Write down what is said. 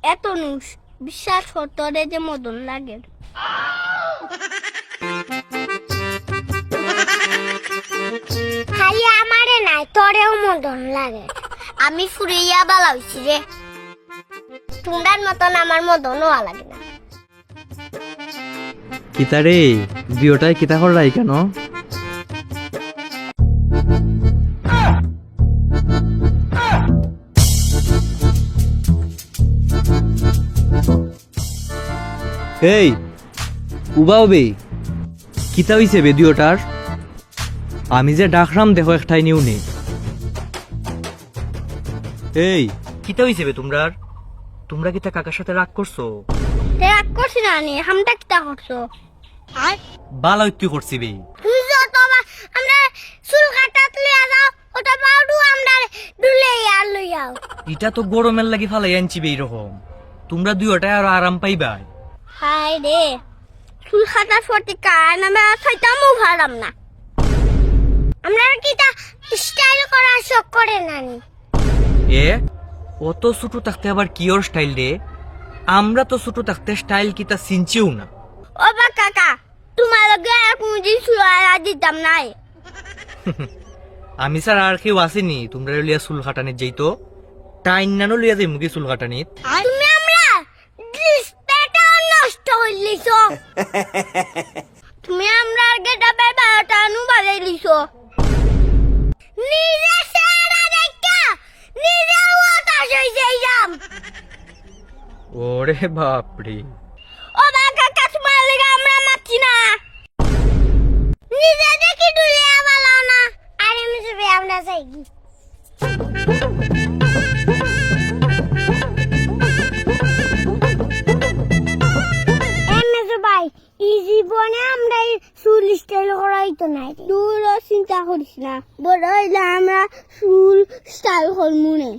এত নুস বিশ্বাস করতে যে মদন লাগে খালি আমারে নাই তোরেও মদন লাগে আমি ফুরিয়া বালা হইছি রে টুন্ডার মতন আমার মদনও লাগে না কিতা রে বিয়েটাই কিতা করাই কেন? এই উবাওবে কিতা হইছে বেদিওটার? আমি যে ডাকরাম দেখো একটাই নিউ নেই। এই কিতা হইছে বে তোমরার? তোমরা কিতা কাকার সাথে রাগ করছো? রাগ করছি না নি হামটা কিতা করছো আর বালা তুই করছি বে। তুই যত আমরা চুল কাটাত লইয়া যাও ওটা পাউডু আমরা দুলে আর লইয়াও এটা তো গরমের লাগি ফালাই আনছি বে এরকম। তোমরা দুইটাই আরো আরাম পাইবাই। হাই রে চুল কাটা সত্যি কান আমরা খাইতামও ভারাম না আমরা কিতা স্টাইল করা শখ করে নানি এ অত ছোট থাকতে আবার কি ওর স্টাইল রে? আমরা তো ছোট থাকতে স্টাইল কিতা চিনছিও না। ও বা কাকা তোমার লগে আর কোনদিন চুল দিতাম নাই আমি স্যার আর কেউ আসেনি তোমরা লিয়া চুল কাটানিত যাইতো টাইন নানো লিয়া যাই মুখে চুল কাটানিত। তুমি আমরা ডিসপ্লেটা নষ্ট হইলিছো তুমি আমরা গেটা বাবাটা নু বাজাইলিছো নিজে সারা দেখা নিজে ওটা হইছে যাম ওরে বাপরে ও বা কাকা তোমার লাগা আমরা মাছি না নিজে দেখি দুলিয়া ভালো না আরে মিসবে আমরা যাই ভাই এই জীবনে আমরা চুল স্টাইল করাইতো নাই দূর চিন্তা করিস না বড় হইলে আমরা চুল স্টাইল করবো না